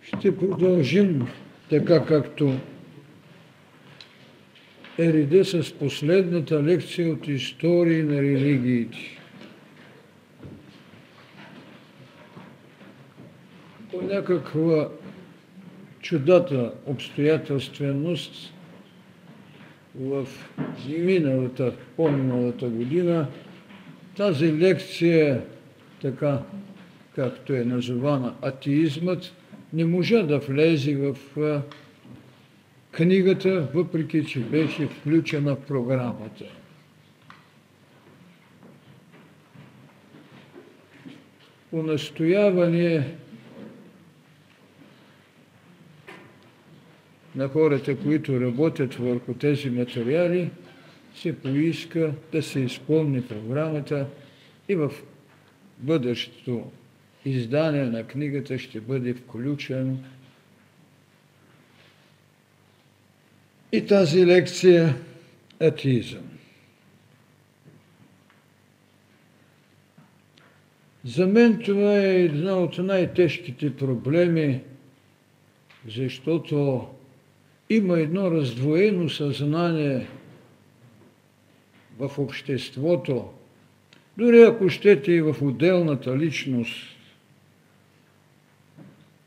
Ще продължим така, както е реда с последната лекция от истории на религиите. По някаква чудата обстоятелственост в по-миналата година тази лекция, така както е назована атеизмът, не можа да влезе в книгата, въпреки че беше включена в програмата. По настояване на хората, които работят върху тези материали, се поиска да се изпълни програмата и в бъдещето издание на книгата ще бъде включен и тази лекция атеизъм. За мен това е една от най-тежките проблеми, защото има едно раздвоено съзнание в обществото, дори ако щете и в отделната личност.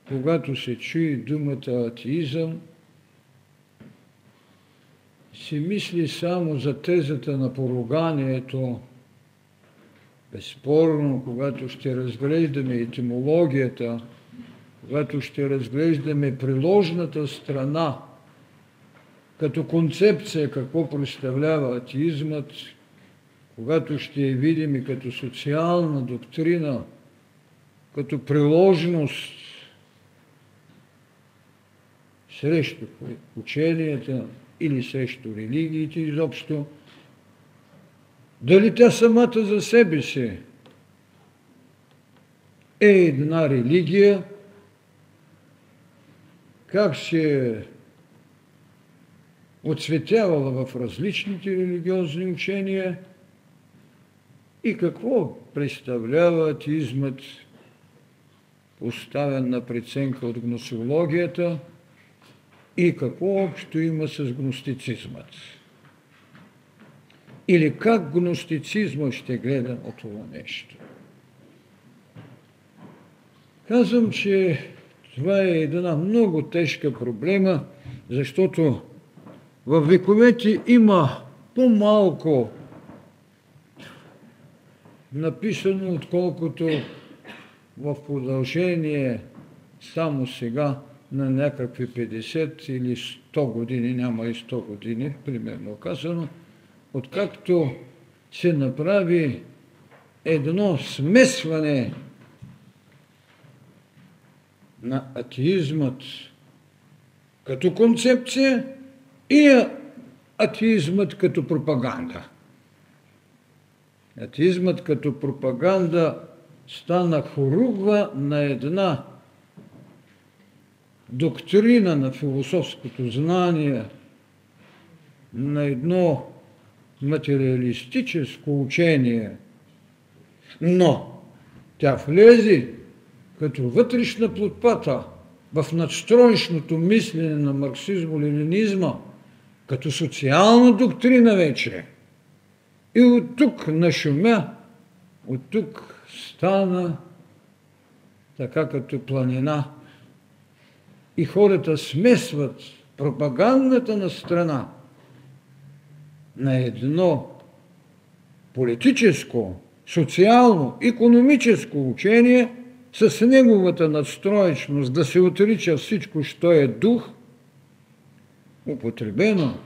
Когато се чуе думата атеизъм, се мисли само за тезата на поруганието. Безспорно, когато ще разглеждаме етимологията, когато ще разглеждаме приложната страна, като концепция какво представлява атеизмът, когато ще я видим и като социална доктрина, като приложност срещу ученията или срещу религиите изобщо, дали тя самата за себе си е една религия, как се е оцветявала в различните религиозни учения и какво представлява атеизмът, поставен на преценка от гносеологията, и какво общо има с гностицизмът. Или как гностицизмът ще гледа на това нещо. Казвам, че това е една много тежка проблема, защото в вековете има по-малко написано, отколкото в продължение само сега на някакви 50 или 100 години, няма и 100 години, примерно казано, откакто се направи едно смесване на атеизмът като концепция и атеизмът като пропаганда. Атеизмът като пропаганда стана хоругва на една доктрина на философското знание, на едно материалистическо учение, но тя влезе като вътрешна плотпата в надстроечното мислене на марксизмо-ленинизма, като социална доктрина вече. И от тук нашумя, от тук стана така като планина. И хората смесват пропагандата на страна на едно политическо, социално, икономическо учение с неговата надстроечност да се отрича всичко, що е дух, употребено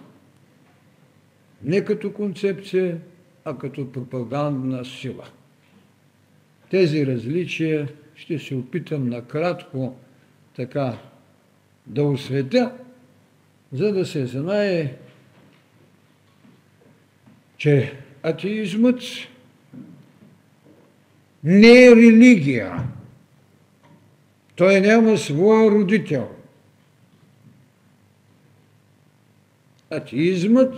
не като концепция, а като пропагандна сила. Тези различия ще се опитам накратко така да осветя, за да се знае, че атеизмът не е религия. Той няма своя родител. Атеизмът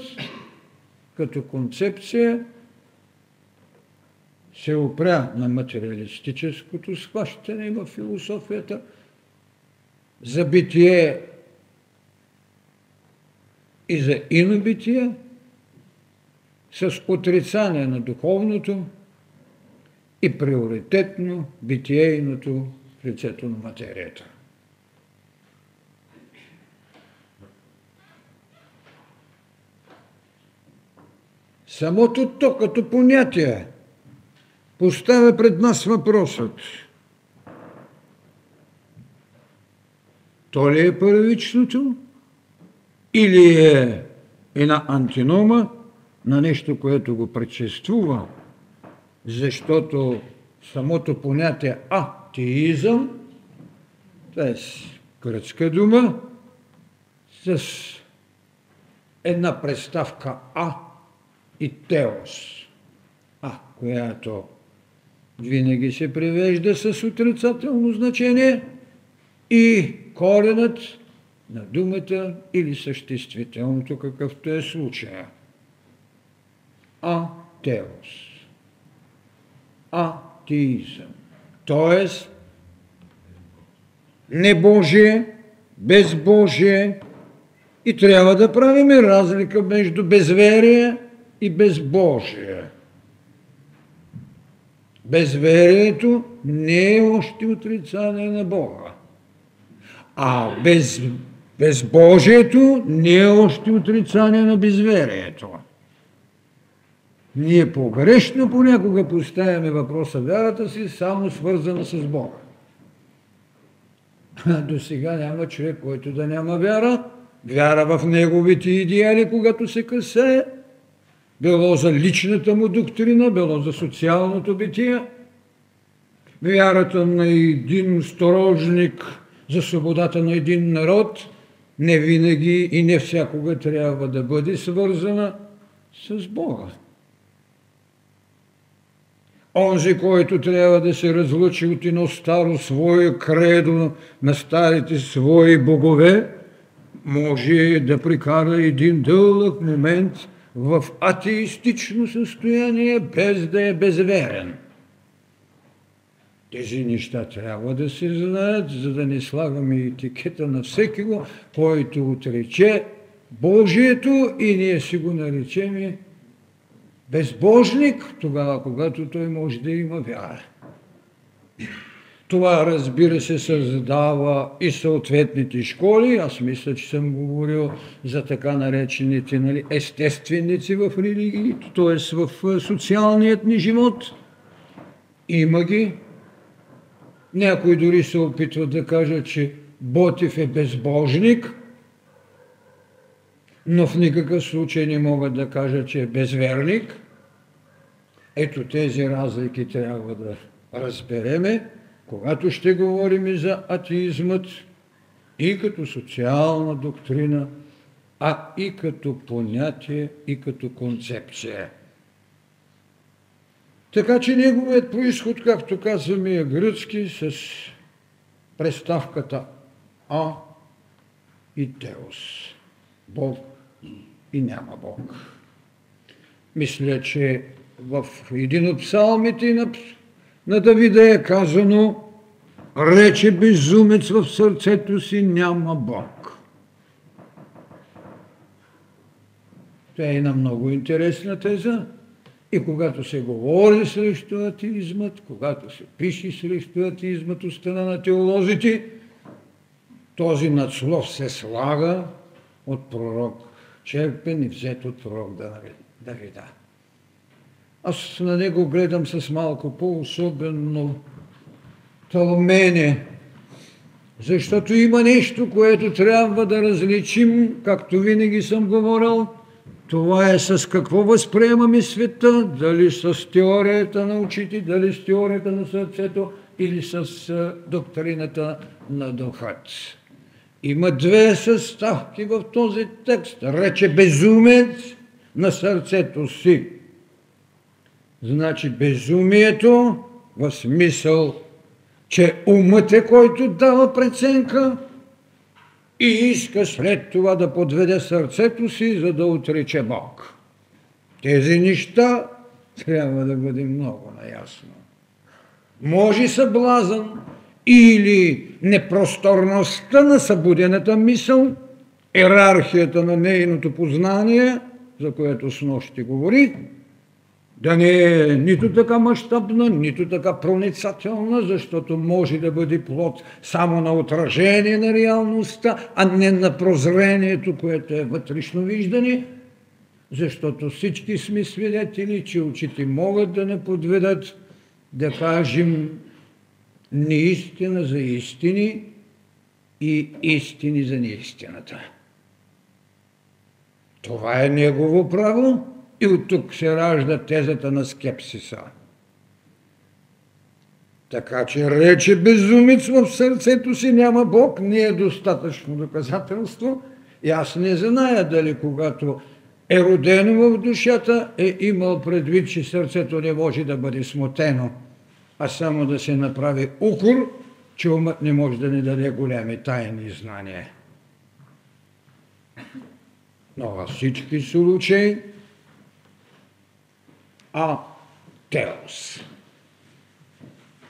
като концепция се опря на материалистическото схващане в философията, за битие и за инобитие, с отрицание на духовното и приоритетно битейното в лицето на материята. Самото то като понятие поставя пред нас въпросът: то ли е първичното, или е една антинома на нещо, което го предшествува, защото самото понятие атеизъм, т.е. гръцка дума, с една приставка и теос, която винаги се превежда с отрицателно значение, и коренът на думата или съществителното, какъвто е случая. Атеос. Атеизъм. Тоест, небожие, безбожие, и трябва да правим разлика между безверие и безбожие. Безверието не е още отрицание на Бога, а безбожието не е още отрицание на безверието. Ние погрешно понякога поставяме въпроса вярата си само свързана с Бога. До сега няма човек, който да няма вяра. Вяра в неговите идеали, когато се касае, било за личната му доктрина, било за социалното битие. Вярата на един сторожник за свободата на един народ не винаги и не всякога трябва да бъде свързана с Бога. Онзи, който трябва да се разлучи от едно старо свое кредо на старите свои богове, може да прекара един дълъг момент в атеистично състояние, без да е безверен. Тези неща трябва да се знаят, за да не слагаме етикета на всекиго, който отрече Божието и ние си го наречем безбожник, тогава, когато той може да има вяра. Това, разбира се, създава и съответните школи. Аз мисля, че съм говорил за така наречените естественици в религиите, т.е. в социалният ни живот. Има ги. Някой дори се опитва да каже, че Ботев е безбожник, но в никакъв случай не могат да кажат, че е безверник. Ето тези разлики трябва да разбереме, когато ще говорим за атеизмът и като социална доктрина, а и като понятие, и като концепция. Така че неговият произход, както казваме, е гръцки с приставката А и Теос. Бог и няма Бог. Мисля, че в един от псалмите на Давида е казано: рече безумец в сърцето си, няма Бог. Това е една много интересна теза. И когато се говори срещу атеизмът, когато се пише срещу атеизмът от страна на теолозите, този надслов се слага от пророк, черпен и взет от пророк Давида. Аз на него гледам с малко по-особено тълмене, защото има нещо, което трябва да различим, както винаги съм говорил. Това е с какво възприемаме света, дали с теорията на очите, дали с теорията на сърцето или с доктрината на духът. Има две съставки в този текст. Рече безумец на сърцето си. Значи безумието в смисъл, че умът е, който дава преценка и иска след това да подведе сърцето си, за да отрече Бог. Тези неща трябва да бъде много наясно. Може съблазън или непросторността на събудената мисъл, йерархията на нейното познание, за което снощи говорих, да не е нито така мащабна, нито така проницателна, защото може да бъде плод само на отражение на реалността, а не на прозрението, което е вътрешно виждане, защото всички сме свидетели, че очите могат да не подведат, да кажем неистина за истини и истини за неистината. Това е негово право и от тук се ражда тезата на скепсиса. Така че рече безумец в сърцето си няма Бог, не е достатъчно доказателство. И аз не зная дали когато е родено в душата, е имал предвид, че сърцето не може да бъде смутено, а само да се направи укор, че умът не може да ни даде големи тайни знания. Но във всички случаи теос,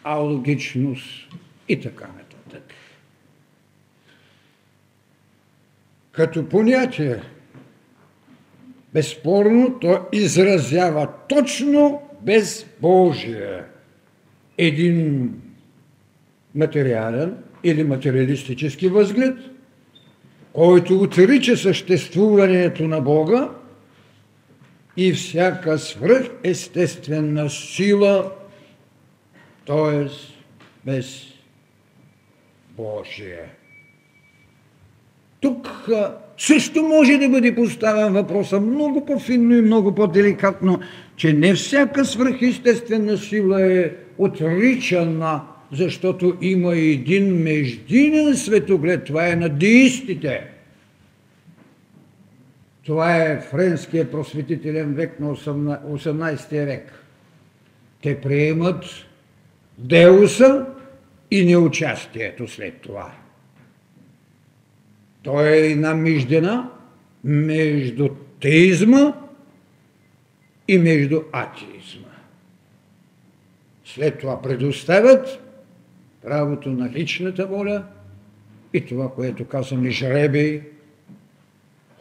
логичност и така нататък. Като понятие, безспорно, то изразява точно безбожие. Един материален или материалистически възглед, който отрича съществуването на Бога и всяка свръхестествена сила, т.е. безбожие. Тук също може да бъде поставен въпроса много по-финно и много по-деликатно, че не всяка свръхестествена сила е отричана, защото има един междинен светоглед, това е на деистите. Това е френският просветителен век на 18 век. Те приемат Деуса и неучастието след това. Той е една междина между теизма и между атеизма. След това предоставят правото на личната воля и това, което казваме жребий,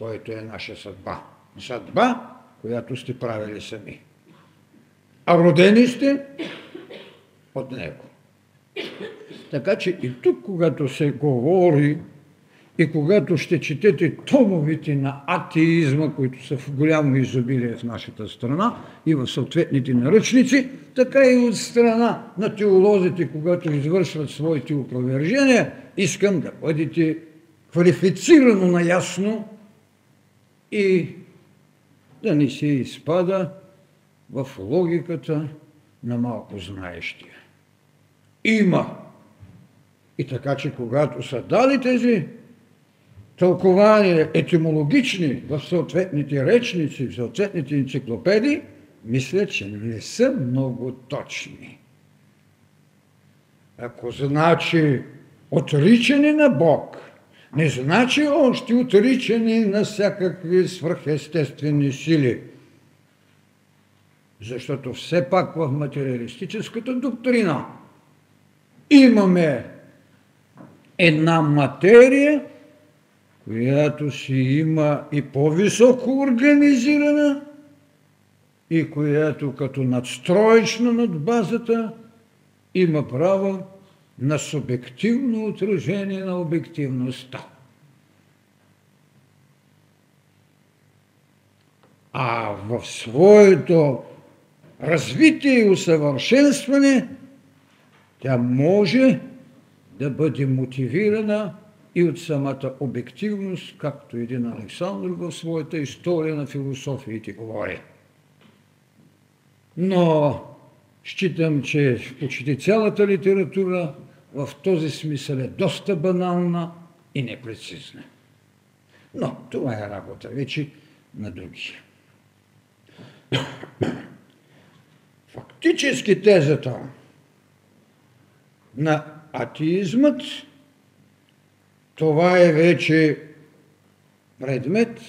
което е наша съдба. Съдба, която сте правили сами. А родени сте от него. Така че и тук, когато се говори и когато ще четете томовете на атеизма, които са в голямо изобилие в нашата страна и в съответните наръчници, така и от страна на теолозите, когато извършват своите опровержения, искам да бъдете квалифицирано наясно и да не се изпада в логиката на малко знаещия. Има. И така, че когато са дали тези тълкования етимологични в съответните речници, в съответните енциклопедии, мисля, че не са много точни. Ако значи отричане на Бог, не значи още отричане на всякакви свръхестествени сили. Защото все пак в материалистическата доктрина имаме една материя, която си има и по-високо организирана, и която като надстроечна над базата има право на субективно отражение на обективността. А в своето развитие и усъвършенстване тя може да бъде мотивирана и от самата обективност, както един Александър в своята история на философиите говори. Но считам, че почти цялата литература в този смисъл е доста банална и непрецизна. Но това е работа вече на други. Фактически тезата на атеизмът, това е вече предмет.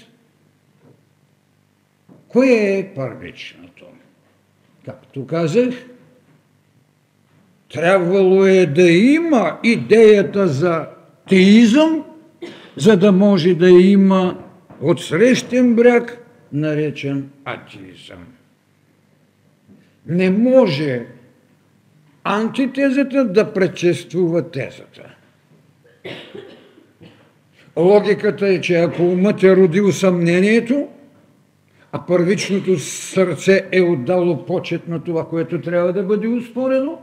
Кое е първичното? Както казах, Трябвало е да има идеята за теизъм, за да може да има отсрещен бряг, наречен атеизъм. Не може антитезата да предшествува тезата. Логиката е, че ако умът е родил съмнението, а първичното сърце е отдало почет на това, което трябва да бъде успорено,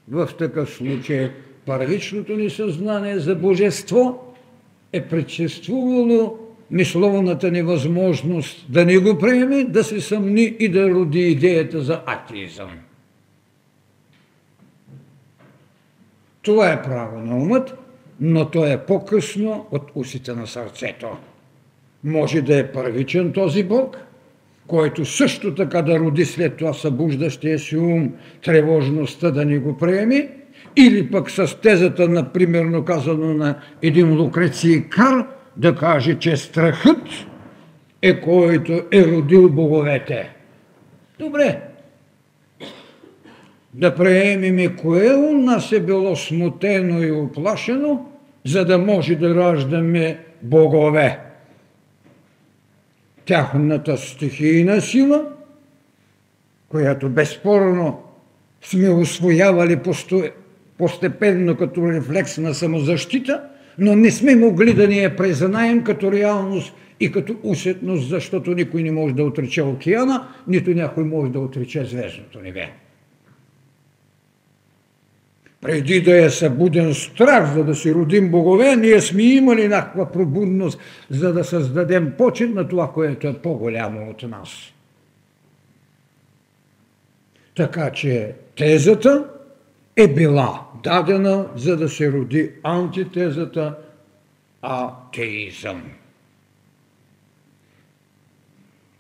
в такъв случай първичното ни съзнание за божество е предшествувало мисловната невъзможност да не го приеме, да се съмни и да роди идеята за атеизъм. Това е право на умът, но то е по-късно от усите на сърцето. Може да е първичен този Бог, който също така да роди след това събуждащия си ум тревожността да не го приеме, или пък с тезата, например, казано на един Лукреций Кар, да каже, че страхът е който е родил боговете. Добре. Да приемем кое у нас е било смутено и оплашено, за да може да раждаме богове. Тяхната стихийна сила, която безспорно сме усвоявали постепенно като рефлекс на самозащита, но не сме могли да ни я признаем като реалност и като усетност, защото никой не може да отрече океана, нито някой може да отрече звездното небе. Преди да е събуден страх, за да си родим богове, ние сме имали някаква пробудност, за да създадем почет на това, което е по-голямо от нас. Така че тезата е била дадена, за да се роди антитезата атеизъм.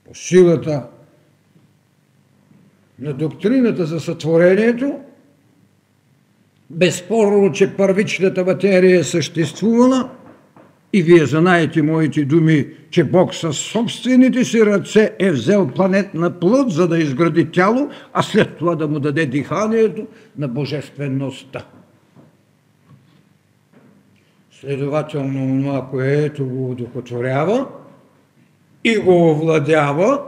По силата на доктрината за сътворението, безспорно, че първичната материя е съществувала и вие знаете моите думи, че Бог със собствените си ръце е взел планетна плът, за да изгради тяло, а след това да му даде диханието на божествеността. Следователно, това, което го удохотворява и го овладява,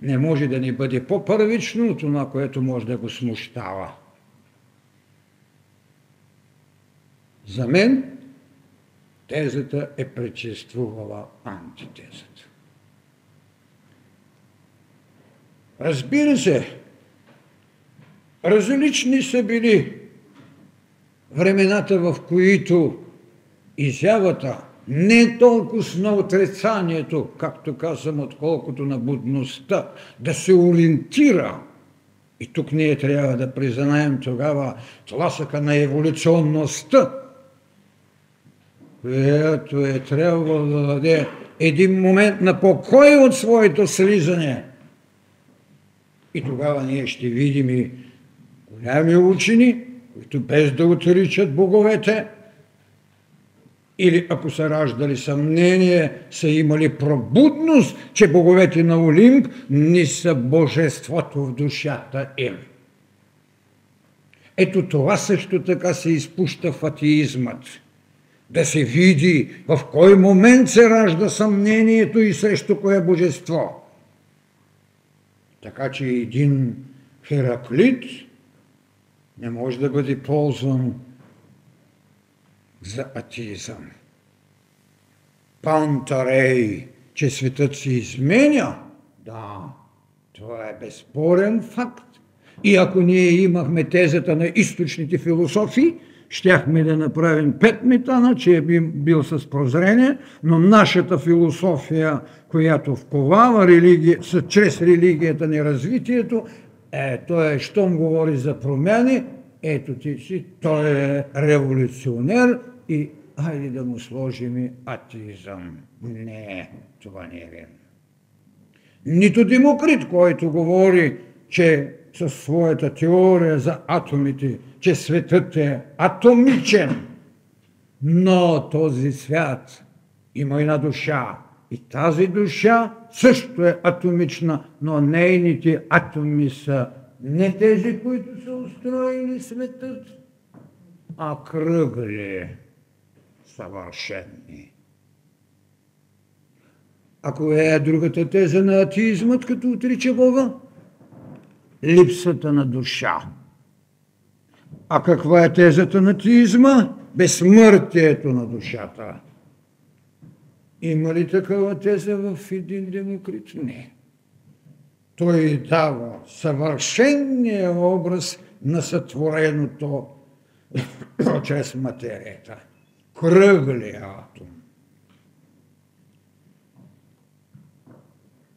не може да ни бъде по-първично от това, което може да го смущава. За мен тезата е предшествувала антитезата. Разбира се, различни са били времената, в които изявата не толкова на отрицанието, както казвам, отколкото на будността, да се ориентира. И тук ние трябва да признаем тогава тласъка на еволюционността, която е трябвало да даде един момент на покой от своето слизане. И тогава ние ще видим и голями учени, които без да отричат боговете, или ако са раждали съмнение, са имали пробудност, че боговете на Олимп не са божеството в душата им. Ето това също така се изпуща в атеизмът. Да се види в кой момент се ражда съмнението и срещу кое божество. Така че един Хераклит не може да бъде ползван за атеизъм. Пантарей, че светът се изменя, да, това е безспорен факт. И ако ние имахме тезата на източните философии, щяхме да направим 5 метана, че е бил с прозрение, но нашата философия, която вковава чрез религията ни развитието, той щом говори за промяни, ето ти си, той е революционер и хайде да му сложим атеизъм. Не, това не е верно. Нито Демокрит, който говори, че със своята теория за атомите, че светът е атомичен, но този свят има една душа. И тази душа също е атомична, но нейните атоми са Не тези, които са устроили светът, а кръгли, съвършени. А коя е другата теза на атеизмът, като отрича Бога? Липсата на душа. А каква е тезата на атеизма? Безсмъртието на душата. Има ли такава теза в един Демокрит? Не. Той дава съвършения образ на сътвореното чрез материята. Кръглия атом.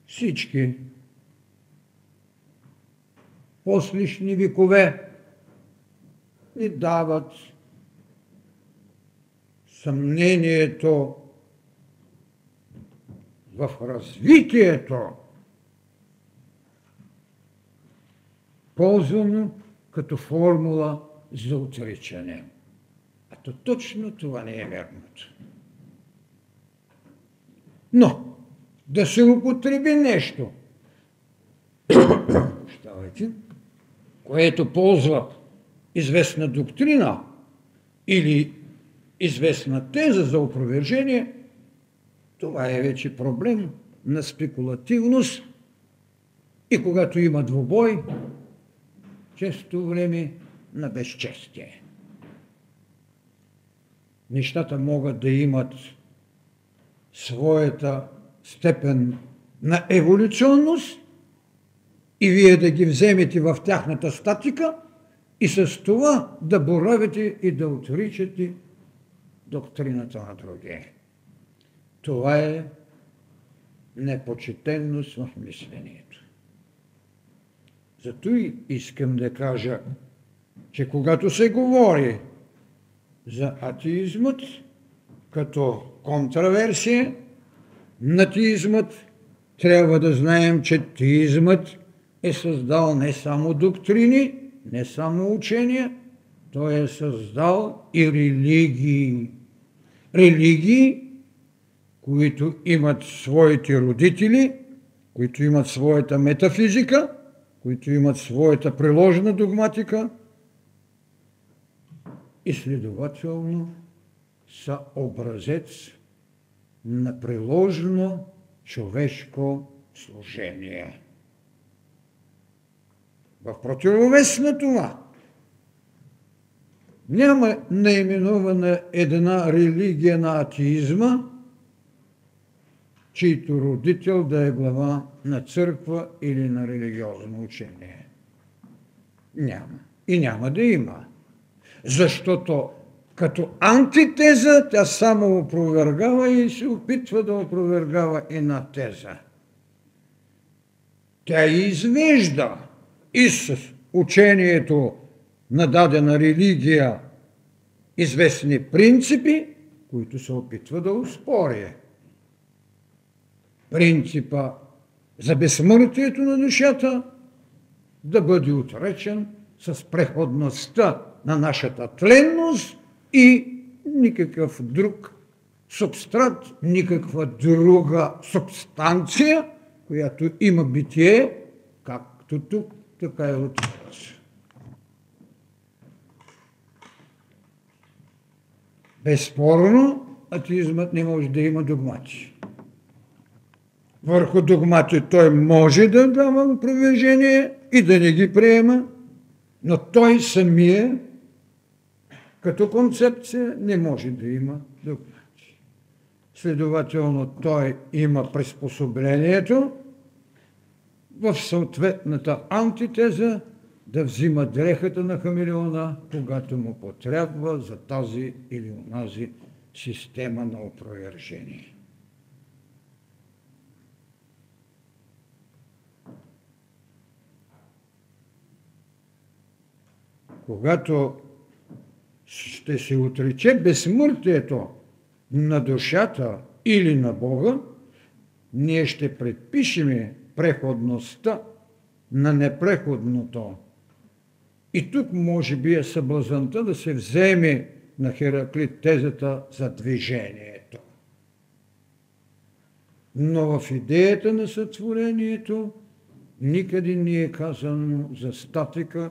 Всички послишни векове ни дават съмнението в развитието, ползвано като формула за отричане. А то точно това не е вярното. Но да се употреби нещо, което ползва известна доктрина или известна теза за опровержение, това е вече проблем на спекулативност и когато има двубой, често време на безчестие. Нещата могат да имат своята степен на еволюционност и вие да ги вземете в тяхната статика и с това да боравите и да отричате доктрината на други. Това е непочтеност в мисленето. Зато и искам да кажа, че когато се говори за атеизмът като контраверсия на теизмът, трябва да знаем, че теизмът е създал не само доктрини, не само учения, той е създал и религии. Религии, които имат своите родители, които имат своята метафизика, които имат своята приложена догматика и следователно са образец на приложено човешко служение. В противовес на това няма наименувана една религия на атеизма, чийто родител да е глава на църква или на религиозно учение. Няма. И няма да има. Защото като антитеза тя само опровергава и се опитва да опровергава една теза. Тя извежда из учението на дадена религия известни принципи, които се опитва да оспори. Принципа за безсмъртието на душата да бъде отречен с преходността на нашата тленност и никакъв друг субстрат, никаква друга субстанция, която има битие, както тук, така и отвъд. Безспорно, атеизмът не може да има догмати. Върху догмати той може да дава опровержение и да не ги приема, но той самия като концепция не може да има догмати. Следователно той има приспособлението в съответната антитеза да взима дрехата на хамелеона, когато му потребва за тази или онази система на опровержение. Когато ще се отрече безсмъртието на душата или на Бога, ние ще предпишем преходността на непреходното. И тук може би е съблазънта да се вземе на Хераклит тезата за движението. Но в идеята на сътворението никъде не е казано за статика,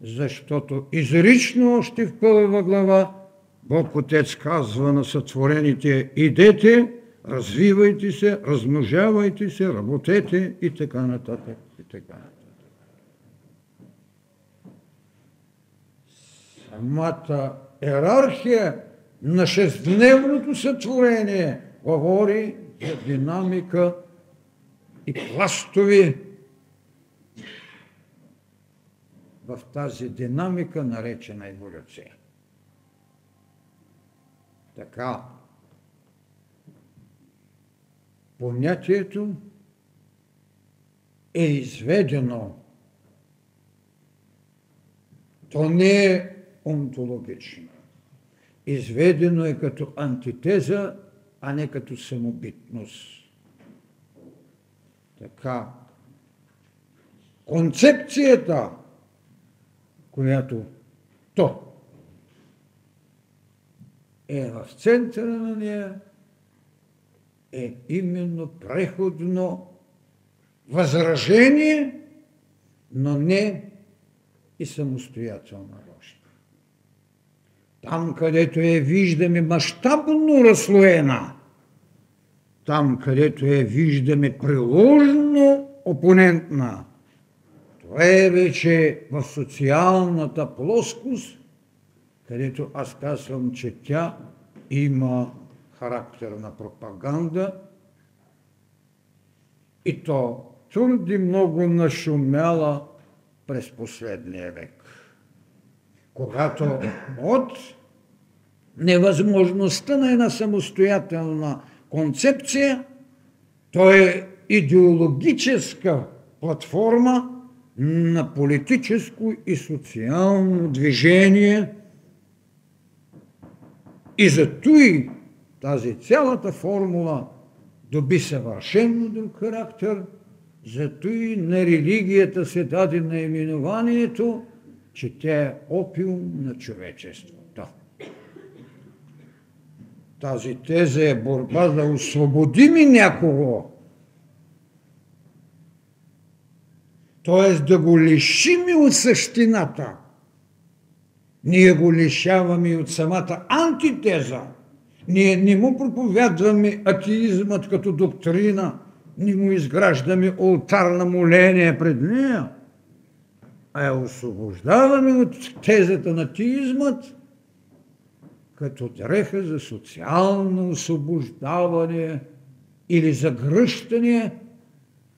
защото изрично още в първа глава Бог Отец казва на сътворените: идете, развивайте се, размножавайте се, работете и така нататък, и така нататък. Самата йерархия на шестдневното сътворение говори за динамика и пластови. В тази динамика, наречена еволюция. Така, понятието е изведено. То не е онтологично. Изведено е като антитеза, а не като самобитност. Така, концепцията, която то е в центъра на нея, е именно преходно възражение, но не и самостоятелна роща. Там, където я виждаме мащабно разслоена, там, където я виждаме приложно опонентна, това е вече в социалната плоскост, където аз казвам, че тя има характер на пропаганда и то твърде много нашумяла през последния век. Когато от невъзможността на една самостоятелна концепция, то е идеологическа платформа на политическо и социално движение. И зато и тази цялата формула доби съвършено друг характер, зато и на религията се даде наименованието, че тя е опиум на човечеството. Тази теза е борба да освободим някого, т.е. да го лишим от същината. Ние го лишаваме от самата антитеза. Ние не му проповядваме атеизмът като доктрина, не му изграждаме олтар на моление пред нея, а я освобождаваме от тезата на атеизмът като дреха за социално освобождаване или за гръщане.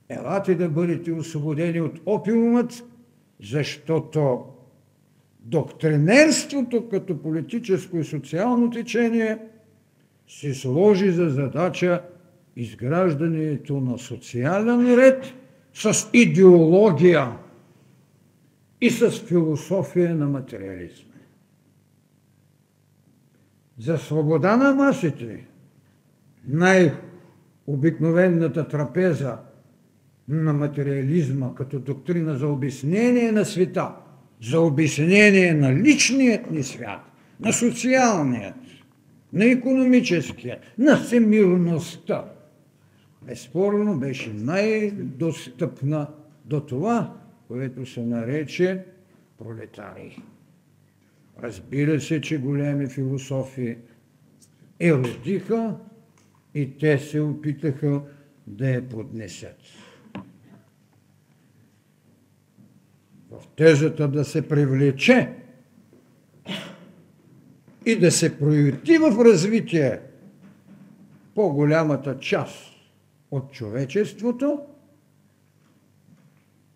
Елате да бъдете освободени от опиумът, защото доктринерството като политическо и социално течение се сложи за задача изграждането на социален ред с идеология и с философия на материализма. За свобода на масите, най-обикновената трапеза на материализма като доктрина за обяснение на света, за обяснение на личният ни свят, на социалният, на икономическият, на всемирността, безспорно беше най-достъпна до това, което се нарече пролетарии. Разбира се, че големи философи еродиха и те се опитаха да я поднесат. В тезата да се привлече и да се прояви в развитие по-голямата част от човечеството,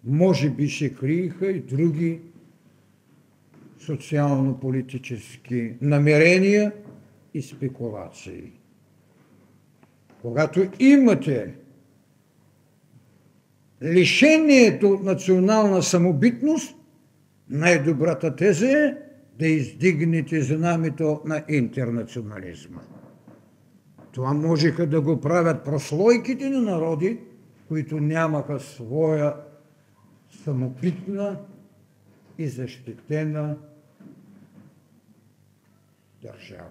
може би се криеха и други социално-политически намерения и спекулации. Когато имате лишението от национална самобитност, най-добрата теза е да издигнете знамето на интернационализма. Това можеха да го правят прослойките на народи, които нямаха своя самобитна и защитена държава.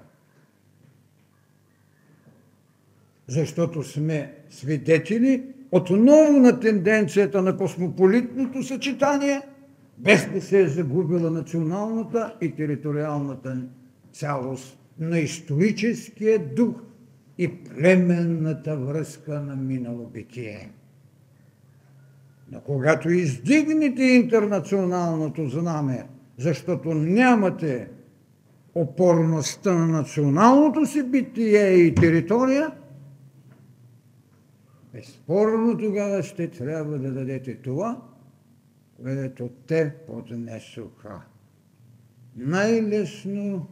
Защото сме свидетели отново на тенденцията на космополитното съчетание, без да се е загубила националната и териториалната цялост на историческия дух и племенната връзка на минало битие. Но когато издигнете интернационалното знаме, защото нямате опорността на националното си битие и територия, безспорно тогава ще трябва да дадете това, което те поднесоха. Най-лесно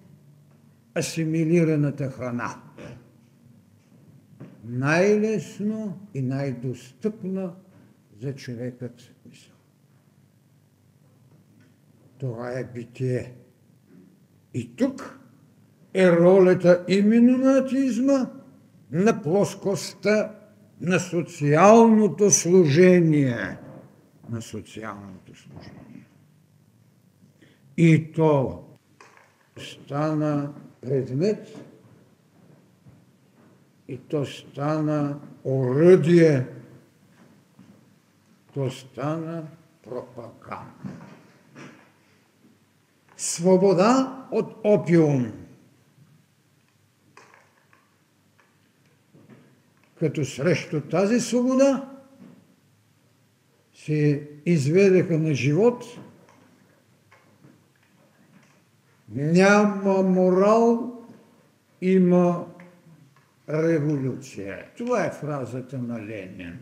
асимилираната храна. Най-лесно и най-достъпна за човекът мисъл. Това е битие. И тук е ролята именно на атеизма, на плоскостта на социалното служение. На социалното служение. И то стана предмет, и то стана оръдие, то стана пропаганда. Свобода от опиум. Като срещу тази свобода се изведеха на живот, няма морал, има революция. Това е фразата на Ленин.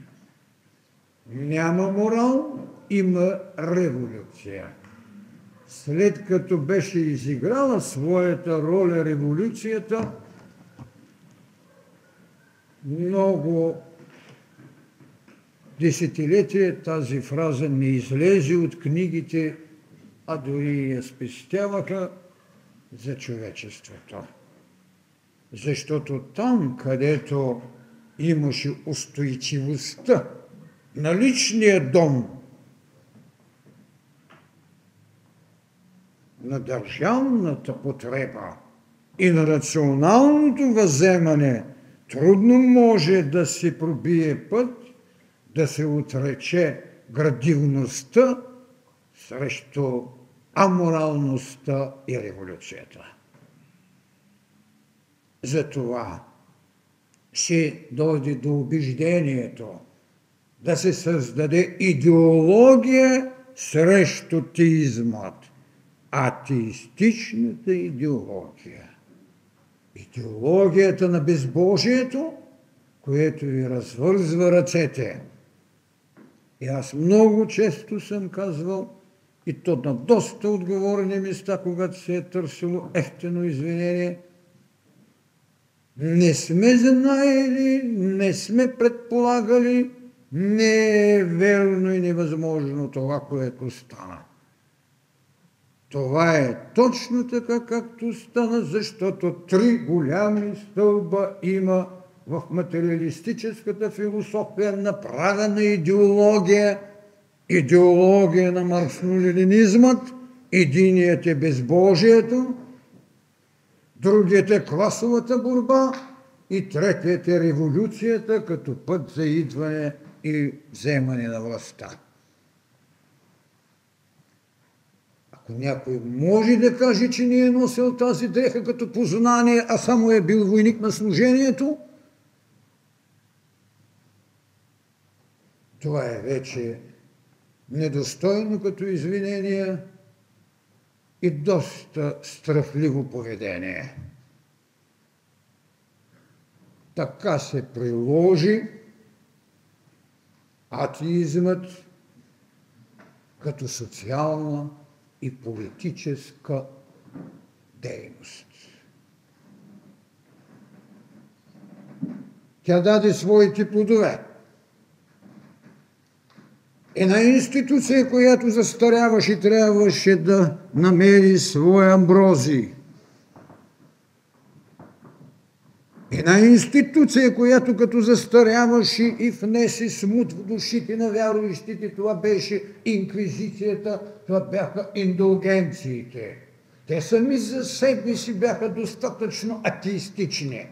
Няма морал, има революция. След като беше изиграла своята роля революцията, много десетилетия тази фраза не излезе от книгите, а дори я спестяваха за човечеството. Защото там, където имаше устойчивостта на личния дом, на държавната потреба и на рационалното въземане, трудно може да се пробие път, да се отрече градивността срещу аморалността и революцията. Затова се дойде до убеждението да се създаде идеология срещу теизмът. Атеистичната идеология. Идеологията на безбожието, което ви развързва ръцете. И аз много често съм казвал, и то на доста отговорни места, когато се е търсило ефтино извинение, не сме знаели, не сме предполагали, не е верно и невъзможно това, което стана. Това е точно така, както стана, защото три голями стълба има в материалистическата философия, направена идеология, идеология на марксизма-ленинизмът. Единият е безбожието, другият е класовата борба и третият е революцията като път за идване и вземане на властта. Ако някой може да каже, че не е носил тази дреха като познание, а само е бил войник на служението, това е вече недостойно като извинение и доста страхливо поведение. Така се приложи атеизмът като социална и политическа дейност. Тя даде своите плодове. Една институция, която застаряваше, трябваше да намери своя амброзий. Една институция, която като застаряваше и внесе смут в душите на вярващите, това беше инквизицията, това бяха индулгенциите. Те сами за себе си бяха достатъчно атеистични.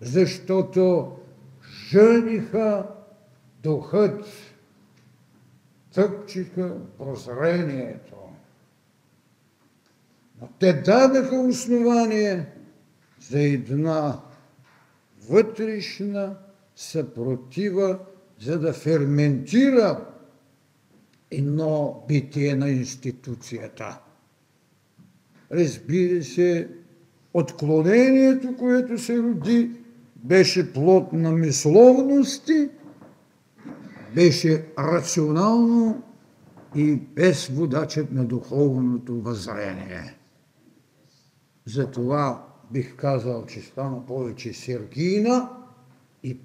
Защото жъниха духът, тъпчиха прозрението. Но те дадаха основание за една вътрешна съпротива, за да ферментира едно битие на институцията. Разбира се, отклонението, което се роди, беше плод на мисловности, беше рационално и без водачът на духовното въззрение. Затова бих казал, че стана повече сергийна и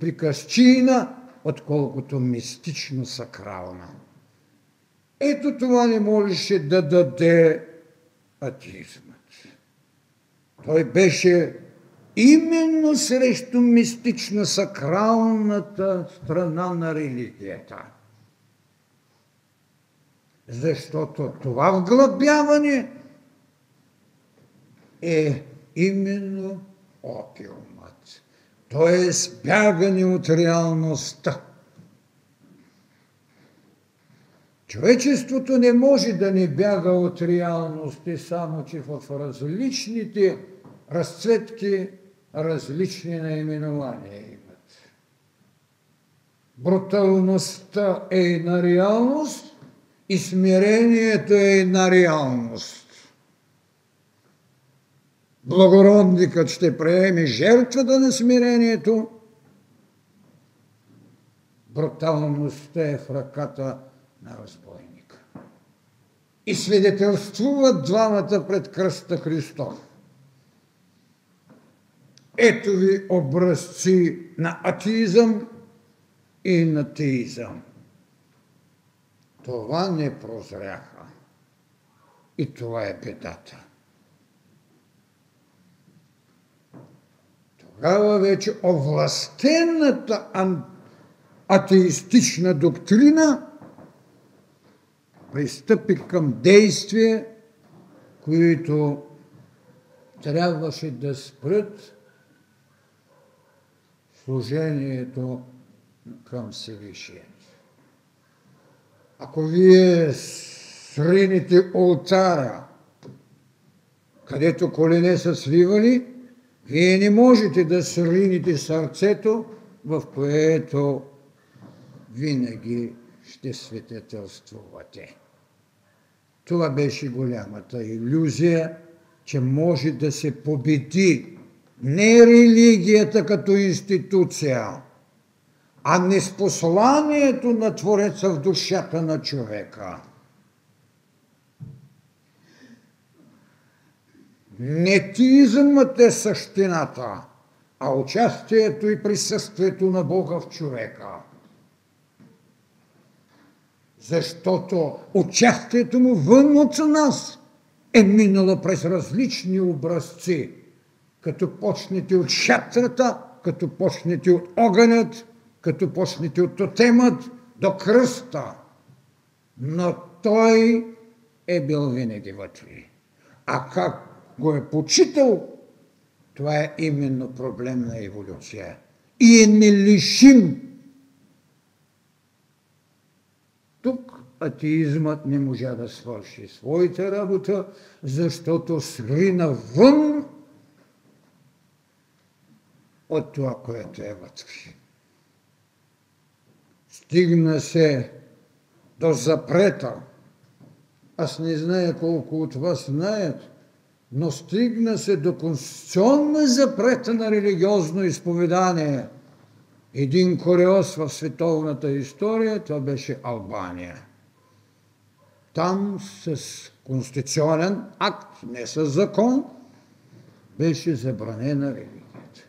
приказчийна, отколкото мистично-сакрална. Ето това не можеше да даде атеизмът. Той беше именно срещу мистично-сакралната страна на религията. Защото това вглъбяване е именно опиумът. Т.е. бягане от реалността. Човечеството не може да не бяга от реалности, само че в различните разцветки различни наименования имат. Бруталността е една реалност и смирението е една реалност. Благородникът ще приеме жертвата на смирението, бруталността е в ръката на разбойника. И свидетелствуват двамата пред кръста Христов. Ето ви образци на атеизъм и на теизъм. Това не прозряха. И това е бедата. Тогава вече овластената атеистична доктрина пристъпи към действия, които трябваше да спрат служението към Всевишия. Ако вие сринете олтара, където колене са свивали, вие не можете да сринете сърцето, в което винаги ще свидетелствувате. Това беше голямата илюзия, че може да се победи не религията като институция, а неспосланието на Твореца в душата на човека. Не теизмът е същината, а участието и присъствието на Бога в човека. Защото участието му вън от нас е минало през различни образци, като почнете от шатрата, като почнете от огънят, като почнете от тотемът до кръста. Но той е бил винаги вътре. А как го е почитал, това е именно проблем на еволюция. И е нелишим. Тук атеизмът не можа да свърши своята работа, защото срина вън от това, което е вътре. Стигна се до запрета. Аз не зная колко от вас знаят, но стигна се до конституционна запрета на религиозно изповедание. Един куриоз в световната история, това беше Албания. Там с конституционен акт, не с закон, беше забранена религията.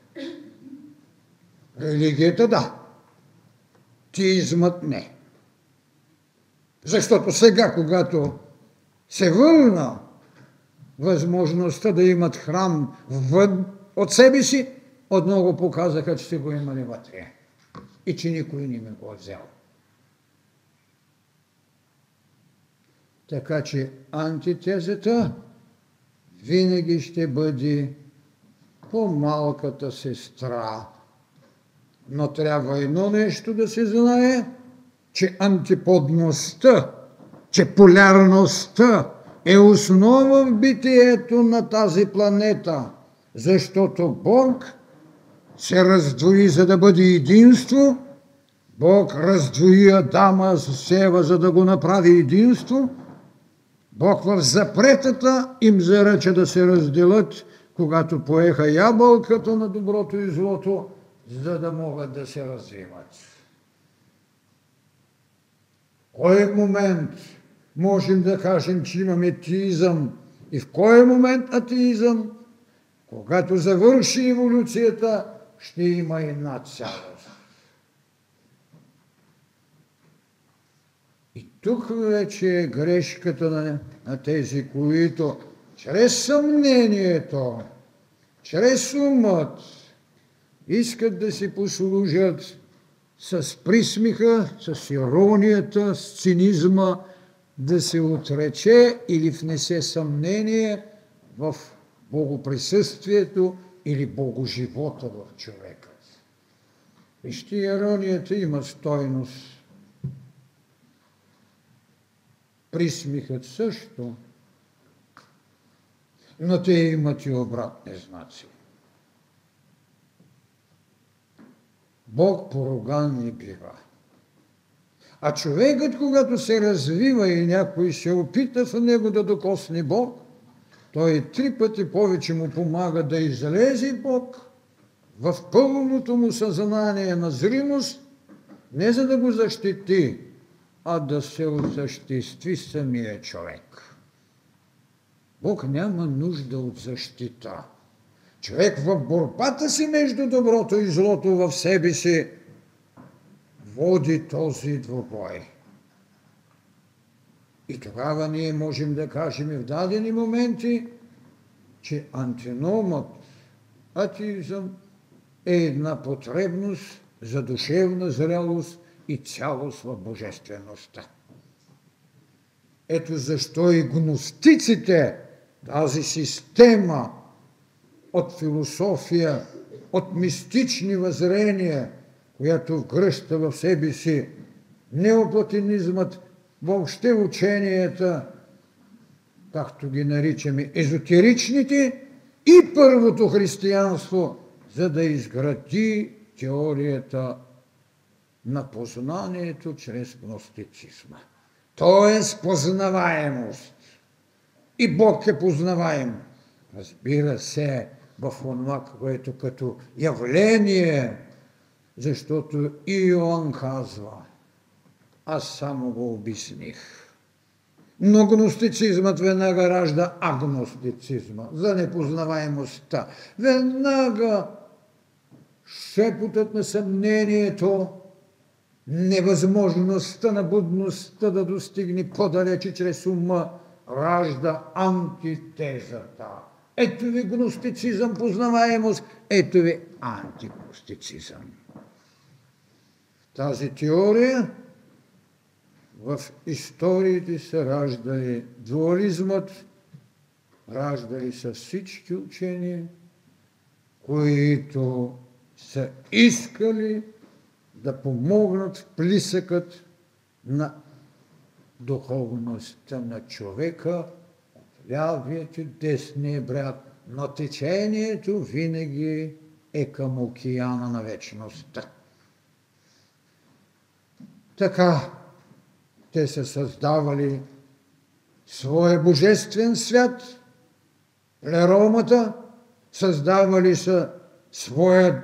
Религията да, теизмът не. Защото сега, когато се върна възможността да имат храм вън от себе си, отново показаха, че се го имали вътре и че никой не ме го взел. Така че антитезата винаги ще бъде по-малката сестра Но трябва едно нещо да се знае, че антиподността, че полярността е основа в битието на тази планета, защото Бог се раздвои, за да бъде единство. Бог раздвои Адама с Ева, за да го направи единство. Бог в запретата им заръча да се разделят, когато поеха ябълката на доброто и злото, за да могат да се развиват. Кой момент можем да кажем, че имаме теизъм и в кой момент атеизъм? Когато завърши еволюцията, ще има една цялост. И тук вече е грешката на тези, които чрез съмнението, чрез умът искат да си послужат с присмиха, с иронията, с цинизма, да се отрече или внесе съмнение в богоприсъствието или богоживота в човека. Вижте, иронията има стойност. Присмихът също, но те имат и обратни знаци. Бог поруган не бива. А човекът, когато се развива и някой се опита в него да докосне Бог, той 3 пъти повече му помага да излезе Бог в пълното му съзнание на зримост, не за да го защити, а да се осъществи самия човек. Бог няма нужда от защита. Човек в борбата си между доброто и злото в себе си води този двубой. И тогава ние можем да кажем и в дадени моменти, че антиномът, атеизъм, е една потребност за душевна зрелост и цялост в божествеността. Ето защо и гностиците, тази система от философия, от мистични въззрения, която вгръща в себе си неоплатонизмът, въобще ученията, както ги наричаме, езотеричните, и първото християнство, за да изгради теорията на познанието чрез гностицизма. Тоест познаваемост. И Бог е познаваем. Разбира се, в онова, което като явление, защото и Йоан казва, аз само го обясних. Но гностицизмът веднага ражда агностицизма, за непознаваемостта. Веднага шепотът на съмнението, невъзможността на будността да достигне по-далече чрез ума, ражда антитезата. Ето ви гностицизъм, познаваемост, ето ви антигностицизъм. Тази теория в историите са раждали дуализмът, раждали са всички учения, които са искали да помогнат в плисъкът на духовността на човека от лявият и десния бряг, но течението винаги е към океана на вечността. Така те са създавали своя божествен свят, плеромата, създавали са своя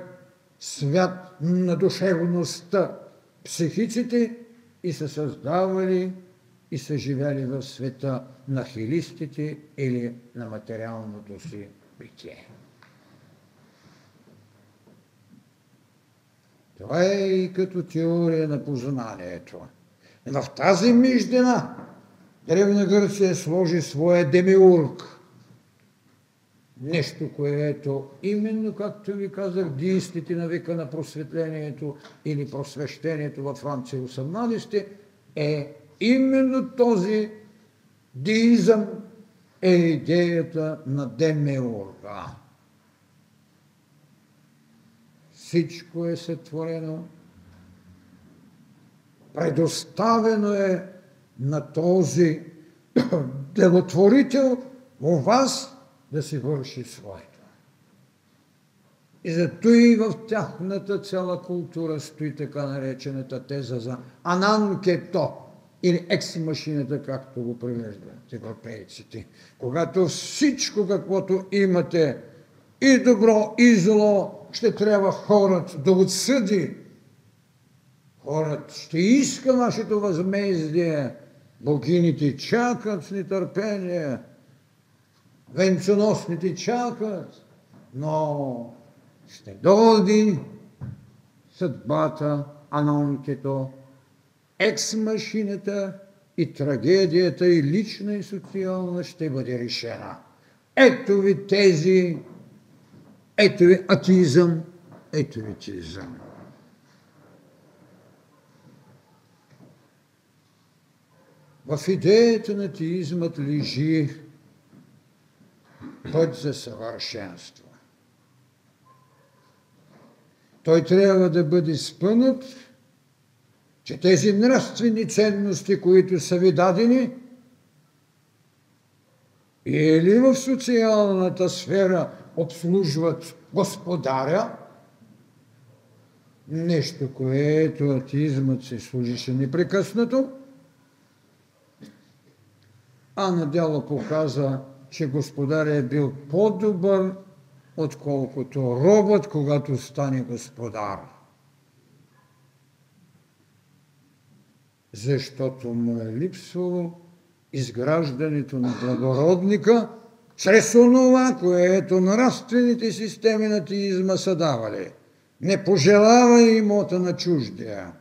свят на душевността, психиците, и са създавали и са живели в света на хилистите или на материалното си битие. Това е и като теория на познанието. В тази миждина Древна Гърция сложи своя демиург. Нещо, което именно, както ви казах, деистите на века на просветлението или просвещението във Франция 18 е именно този деизъм, е идеята на демиурга. всичко е сътворено, предоставено е на този делотворител у вас да си върши своето. И зато и в тяхната цяла култура стои така наречената теза за ананкето, или екс-машината, както го превеждат европейците. Когато всичко, каквото имате, и добро, и зло, ще трябва хорът да отсъди. Хорът ще иска нашето възмездие. Богините чакат с нетърпение. Венценосните чакат. Но ще дойде съдбата, анонкето, екс-машината и трагедията и лична и социална ще бъде решена. Ето ви тези, ето ви атеизъм, ето ви теизъм. В идеята на теизмът лежи път за съвършенство. Той трябва да бъде спънат, че тези нравствени ценности, които са ви дадени, или в социалната сфера обслужват господаря, нещо, което атеизмът се служише непрекъснато, а надяло показа, че господаря е бил по-добър, отколкото робът, когато стане господар. Защото му е липсвало изграждането на благородника чрез онова, което нравствените системи на теизма са давали. Не пожелавай имота на чуждия,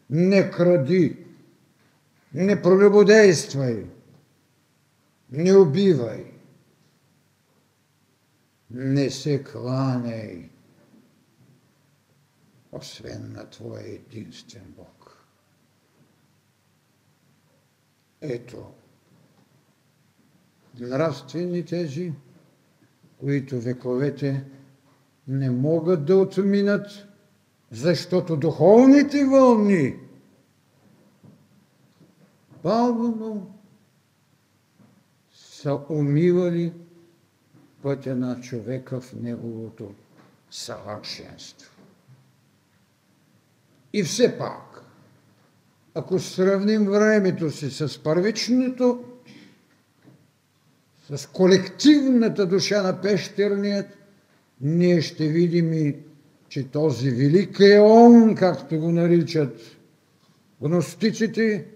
не кради, не прелюбодействай, не убивай, не се кланяй, освен на твоя единствен Бог. Ето, нравствени тези, които вековете не могат да отминат, защото духовните вълни бавно са умивали пътя на човека в неговото съвършенство. И все пак, ако сравним времето си с първичното, с колективната душа на пещерният, ние ще видим, че този велик еон, както го наричат гностиците,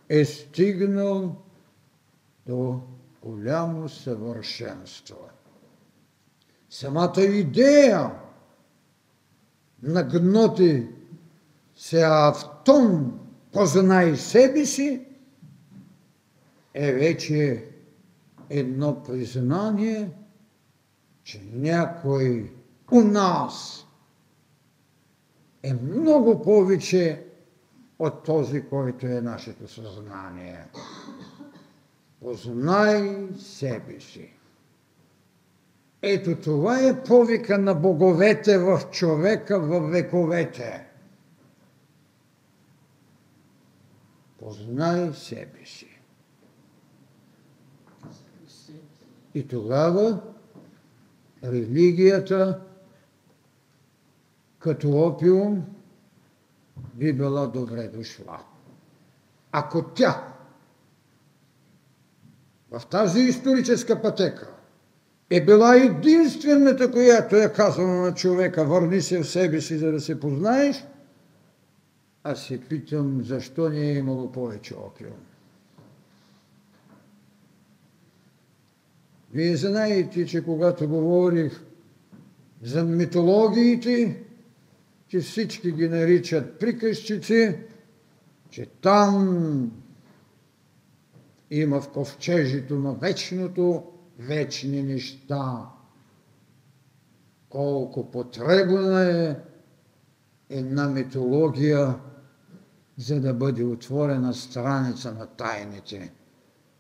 е стигнал до голямо съвършенство. Самата идея на гноти се автон познай себе си е вече едно признание, че някой у нас е много повече от този, който е нашето съзнание. Познай себе си. Ето това е повика на боговете в човека във вековете. Познай себе си. И тогава религията като опиум би била добре дошла. Ако тя в тази историческа пътека е била единствената, която е казала на човека: върни се в себе си, за да се познаеш, аз се питам, защо не е имало повече опиум. Вие знаете, че когато говорих за митологиите, че всички ги наричат приказчици, че там има в ковчежето на вечното вечни неща. Колко потребна е една митология, за да бъде отворена страница на тайните.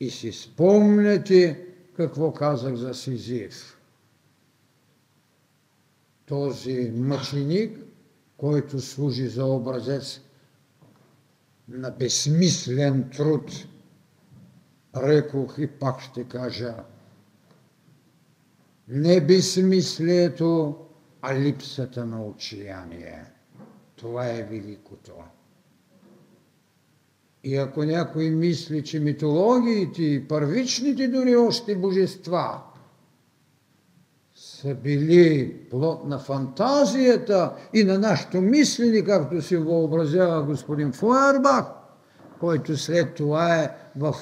И си спомняте какво казах за Сизиф. този мъченик, който служи за образец на безсмислен труд, рекох и пак ще кажа, не безсмислието, а липсата на отчаяние. Това е великото. И ако някой мисли, че митологиите и първичните дори още божества са били плод на фантазията и на нашето мислене, както си въобразява господин Фойербах, който след това е в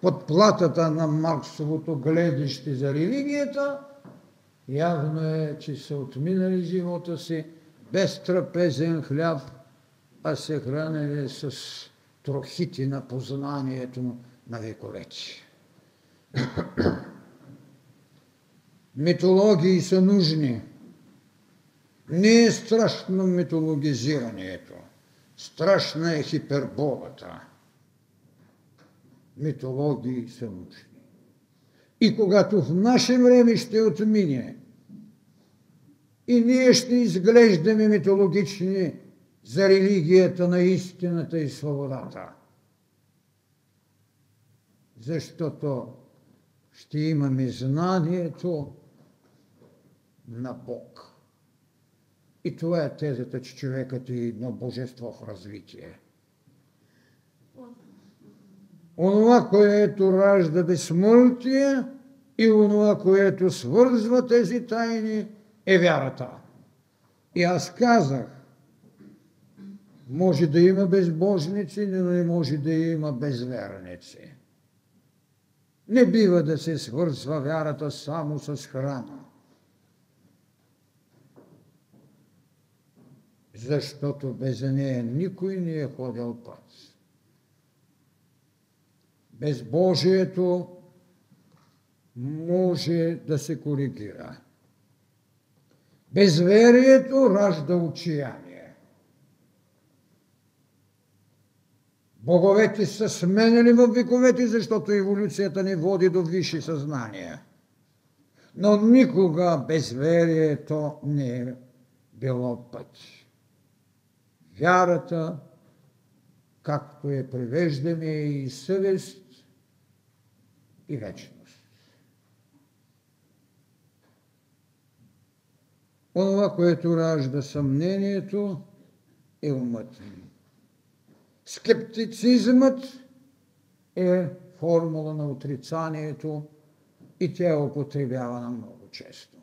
подплатата на Марксовото гледище за религията, явно е, че са отминали живота си без трапезен хляб, а се хранили с трохити на познанието на вековете. Митологии са нужни. Не е страшно митологизирането. Страшна е хиперболата. Митологии са нужни. И когато в наше време ще отмине и ние ще изглеждаме митологични за религията на истината и свободата, защото ще имаме знанието на Бог. И това е тезата, че човекът е едно божество в развитие. Онова, което ражда безсмъртие и онова, което свързва тези тайни, е вярата. И аз казах, може да има безбожници, но не може да има безверници. Не бива да се свързва вярата само с храна. Защото без нея никой не е ходил път. Безбожието може да се коригира. Безверието ражда отчаяние. Боговете са сменени в вековете, защото еволюцията ни води до висши съзнания. Но никога безверието не е било път. Вярата, както я превеждаме, е и съвест, и вечност. Онова, което ражда съмнението, е умът. Скептицизмът е формула на отрицанието и тя е употребявана много често.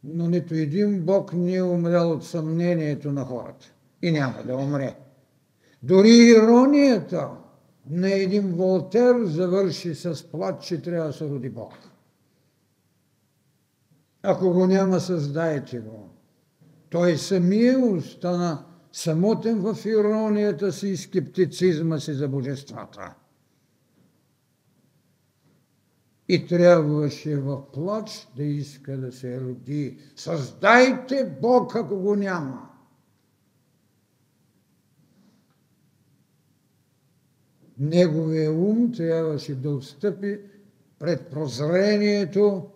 Но нито един Бог не е умрял от съмнението на хората и няма да умре. Дори иронията на един Волтер завърши с плач, че трябва да се роди Бог. Ако го няма, създайте го. Той самия остана самотен в иронията си и скептицизма си за божествата. И трябваше в плач да иска да се роди. Създайте Бог, ако го няма. Неговия ум трябваше да отстъпи пред прозрението,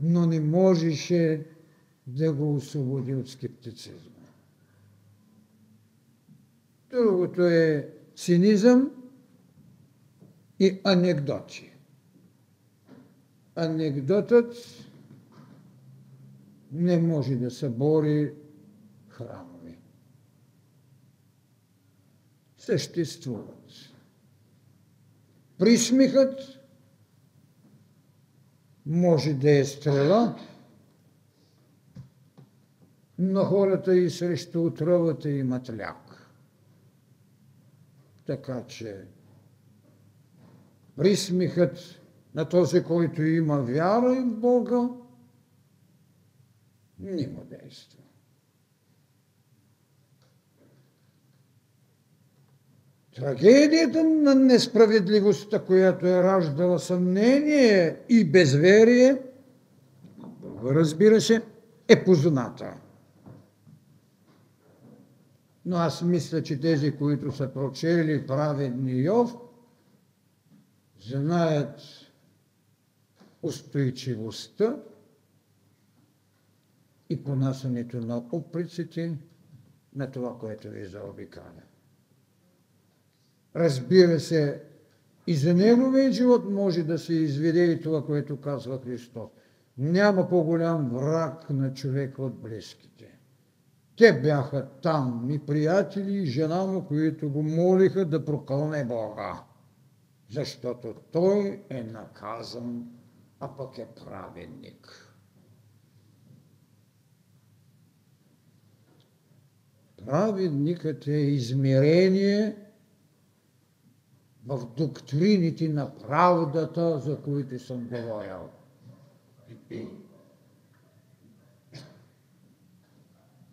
но не можеше да го освободи от скептицизма. Другото е цинизъм и анекдоти. Анекдотът не може да събори храмове. Съществуват. Присмихът може да е стрела, но хората и срещу отровата имат ляк. Така че присмихът на този, който има вяра в Бога, не му действа. Трагедията на несправедливостта, която е раждала съмнение и безверие, разбира се, е позната. Но аз мисля, че тези, които са прочели праведни Йов, знаят устойчивостта и понасянето на упреците на това, което ви заобикаля. Разбира се, и за неговия живот може да се изведе и това, което казва Христос. Няма по-голям враг на човека от близките. Те бяха там и приятели, и жена му, които го молиха да прокълне Бога, защото той е наказан, а пък е праведник. Праведникът е измерение в доктрините на правдата, за които съм говорил.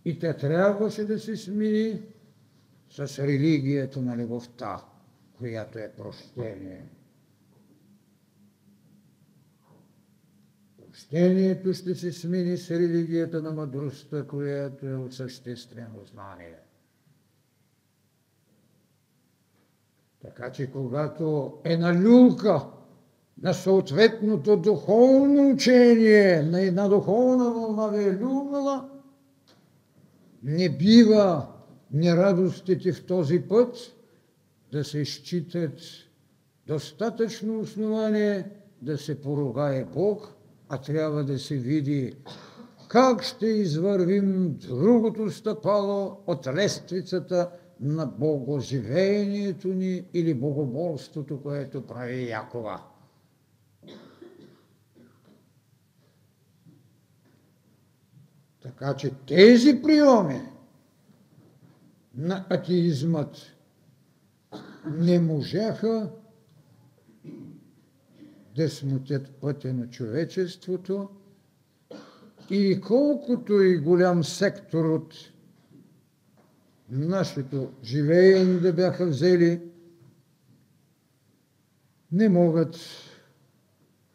И тя трябваше да се смени с религията на любовта, която е прощение. Прощението ще се смени с религията на мъдростта, която е от съществено знание. Така че когато е на люлка на съответното духовно учение, на една духовна вълна ви е люлнала, не бива нерадостите в този път да се считат достатъчно основание да се поругае Бог, а трябва да се види как ще извървим другото стъпало от лествицата на богоживеението ни или богомолството, което прави Якова. Така че тези приеми на атеизмът не можаха да смутят пътя на човечеството и колкото и голям сектор от нашето живеене да бяха взели, не могат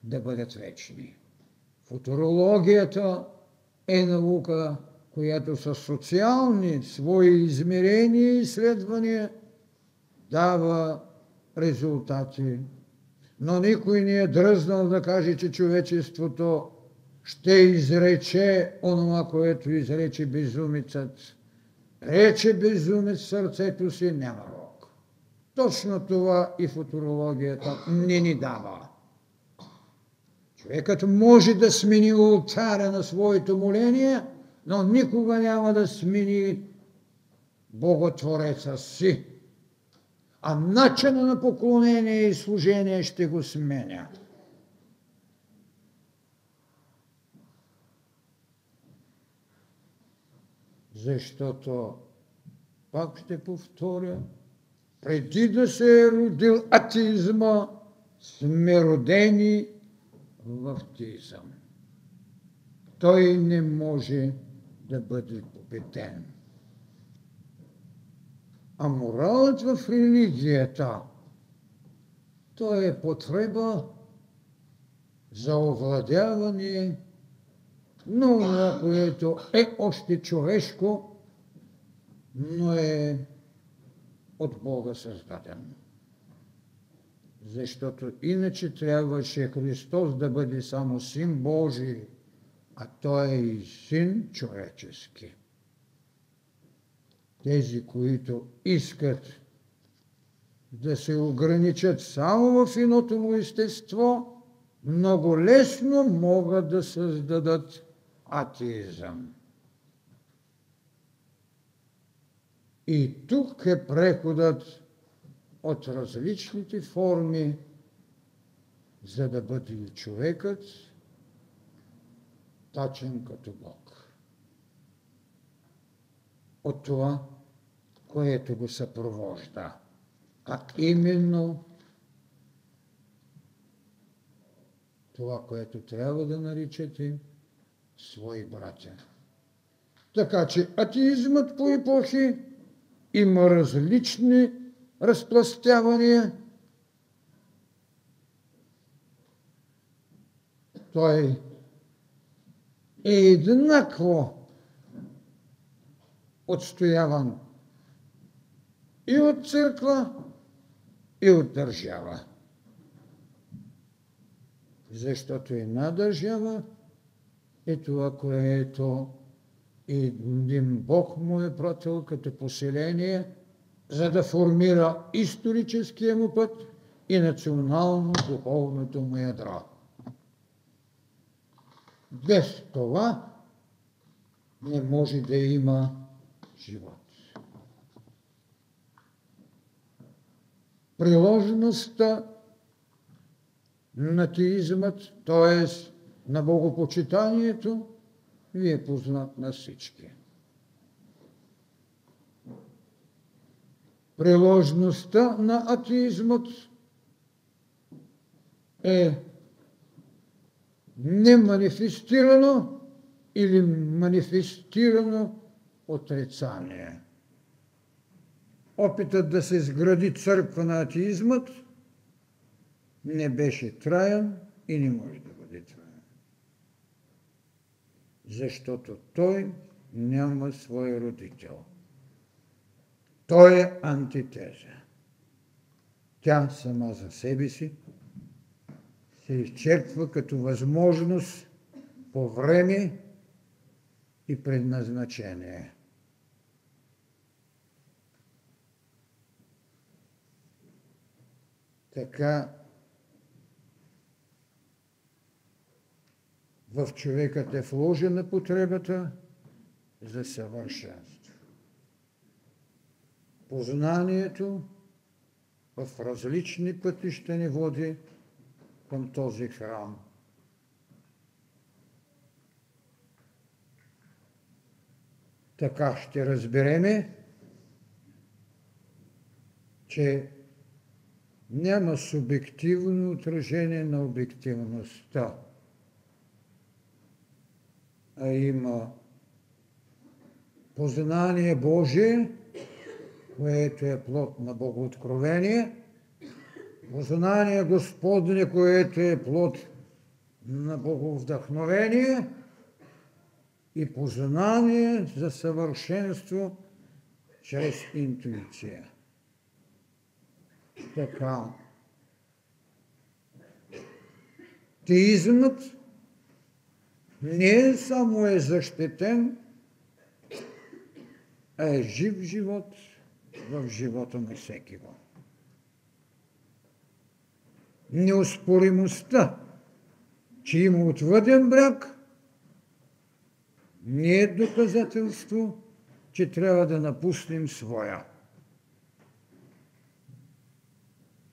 да бъдат вечни. Футурологията е наука, която със социални свои измерения и изследвания дава резултати. Но никой не е дръзнал да каже, че човечеството ще изрече онова, което изрече безумецът. Рече безумец сърцето си, няма Бог. Точно това и футурологията не ни дава. Човекът може да смени олтаря на своето моление, но никога няма да смени Боготвореца си. А начина на поклонение и служение ще го сменя. Защото, пак ще повторя, преди да се е родил атеизма, сме родени в теизъм. Той не може да бъде победен. А моралът в религията, то е потреба за овладяване на това, което е още човешко, но е от Бога създадено. Защото иначе трябваше Христос да бъде само Син Божий, а Той е и Син човечески. Тези, които искат да се ограничат само в едното му естество, много лесно могат да създадат атеизъм. И тук е преходът от различните форми, за да бъде човекът точен като Бог. От това, което го съпровожда, а именно това, което трябва да наричате свои братя. Така че атеизмът по епохи има различни разпластявания. Той е еднакво отстояван и от църква, и от държава. Защото една държава е това, което И един Бог му е пратил като поселение, за да формира историческия му път и национално-духовното му ядро. Без това не може да има живот. Приложеността на атеизмът, т.е. на богопочитанието, ви е познат на всички. Приложността на атеизмът е неманифестирано или манифестирано отрицание. Опитът да се изгради църква на атеизмът не беше траен и не може да бъде траен. Защото той няма свой родител. Той е антитеза. Тя сама за себе си се изчерпва като възможност по време и предназначение. Така в човекът е вложена потребата за съвършенство. Познанието в различни пътища ни води към този храм. Така ще разбереме, че няма субективно отражение на обективността, а има познание Божие, което е плод на богооткровение, познание Господне, което е плод на боговдъхновение и познание за съвършенство чрез интуиция. Така, теизмът не само е защитен, а е жив живот в живота на всекиго. Неоспоримостта, че има отвъден бряг, не е доказателство, че трябва да напуснем своя.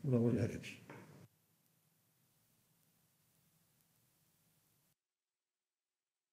Благодаря ви.